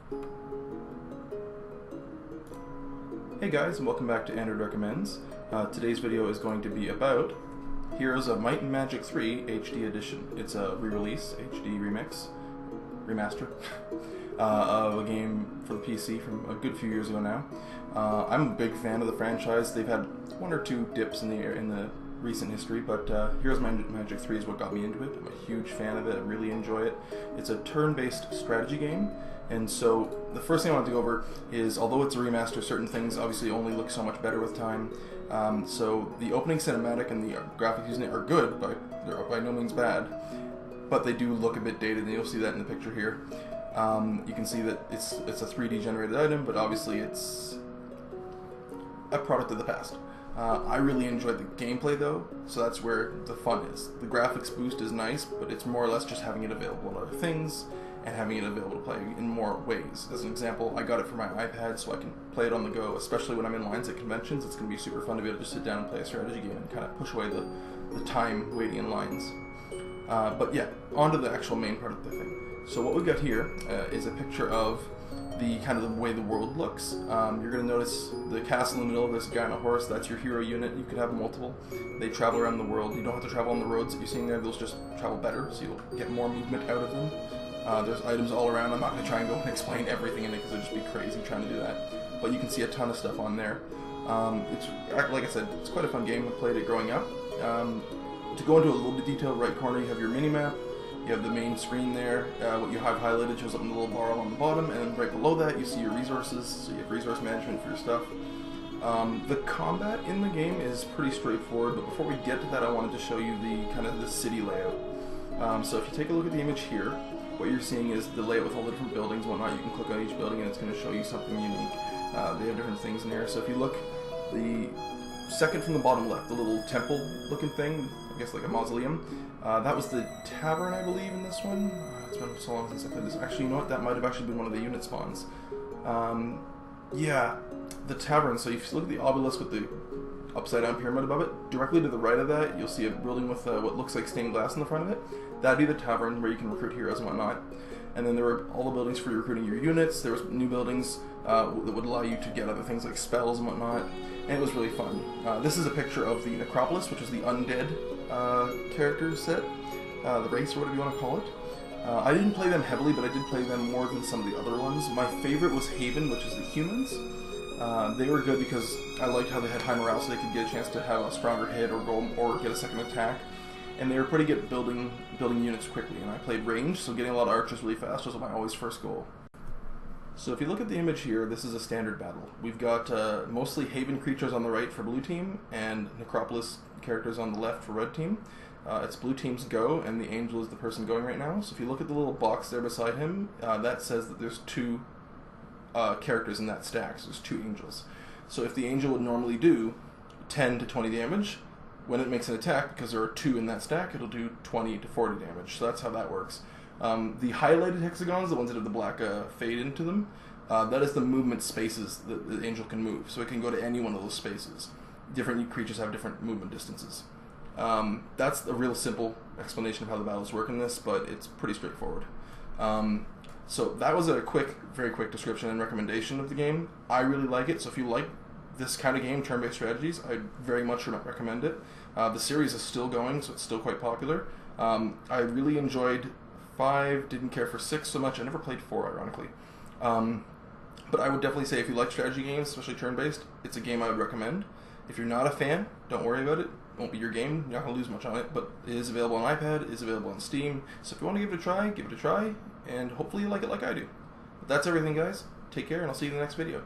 Hey guys, and welcome back to Android Recommends. Today's video is going to be about Heroes of Might and Magic 3 HD Edition. It's a re-release, HD remix, remaster of a game for the PC from a good few years ago now. I'm a big fan of the franchise. They've had one or two dips in the recent history, but Heroes of Might and Magic 3 is what got me into it. I'm a huge fan of it. I really enjoy it. It's a turn-based strategy game. And so the first thing I want to go over is, although it's a remaster, certain things obviously only look so much better with time. So the opening cinematic and the graphics using it are good, but they're by no means bad. But they do look a bit dated, and you'll see that in the picture here. You can see that it's a 3D generated item, but obviously it's a product of the past. I really enjoyed the gameplay though, so that's where the fun is. The graphics boost is nice, but it's more or less just having it available on other things and having it available to play in more ways. As an example, I got it for my iPad so I can play it on the go, especially when I'm in lines at conventions. It's going to be super fun to be able to just sit down and play a strategy game and kind of push away the time waiting in lines. But yeah, on to the actual main part of the thing. So what we've got here is a picture of the kind of the way the world looks. You're going to notice the castle in the middle. There's a guy on a horse. That's your hero unit. You could have multiple. They travel around the world. You don't have to travel on the roads that you're seeing there. Those just travel better, so you'll get more movement out of them. There's items all around. I'm not going to try and go and explain everything in it because it would just be crazy trying to do that. But you can see a ton of stuff on there. It's, like I said, it's quite a fun game. I played it growing up. To go into a little bit of detail, right corner you have your mini-map. You have the main screen there. What you have highlighted shows up in the little bar on the bottom, and then right below that you see your resources, so you have resource management for your stuff. The combat in the game is pretty straightforward, but before we get to that I wanted to show you the kind of the city layout. So if you take a look at the image here, what you're seeing is the layout with all the different buildings and whatnot. You can click on each building and it's going to show you something unique. They have different things in here. So if you look, the second from the bottom left, the little temple looking thing, I guess like a mausoleum, that was the tavern, I believe, in this one. It's been so long since I played this. Actually, you know what? That might have actually been one of the unit spawns. Yeah, the tavern. So if you look at the obelisk with the upside down pyramid above it, directly to the right of that, you'll see a building with what looks like stained glass in the front of it. That'd be the tavern where you can recruit heroes and whatnot. And then there were all the buildings for recruiting your units. There was new buildings that would allow you to get other things like spells and whatnot. And it was really fun. This is a picture of the Necropolis, which is the undead character set, the race or whatever you want to call it. I didn't play them heavily, but I did play them more than some of the other ones. My favorite was Haven, which is the humans. They were good because I liked how they had high morale, so they could get a chance to have a stronger hit or go or get a second attack. And they were pretty good at building units quickly. And I played range, so getting a lot of archers really fast was my always first goal. So if you look at the image here, this is a standard battle. We've got mostly Haven creatures on the right for blue team, and Necropolis characters on the left for red team. It's blue team's go, and the angel is the person going right now. So if you look at the little box there beside him, that says that there's two characters in that stack, so there's two angels. So if the angel would normally do 10 to 20 damage, when it makes an attack, because there are two in that stack, it'll do 20 to 40 damage. So that's how that works. The highlighted hexagons, the ones that have the black fade into them, that is the movement spaces that the angel can move. So it can go to any one of those spaces. Different creatures have different movement distances. That's a real simple explanation of how the battles work in this, but it's pretty straightforward. So that was a very quick description and recommendation of the game. I really like it, so if you like this kind of game, turn-based strategies, I very much recommend it. The series is still going, so it's still quite popular. I really enjoyed 5, didn't care for 6 so much. I never played 4, ironically. But I would definitely say if you like strategy games, especially turn-based, it's a game I would recommend. If you're not a fan, don't worry about it. It won't be your game. You're not going to lose much on it, but it is available on iPad, it is available on Steam. So if you want to give it a try, and hopefully you like it like I do. But that's everything, guys. Take care, and I'll see you in the next video.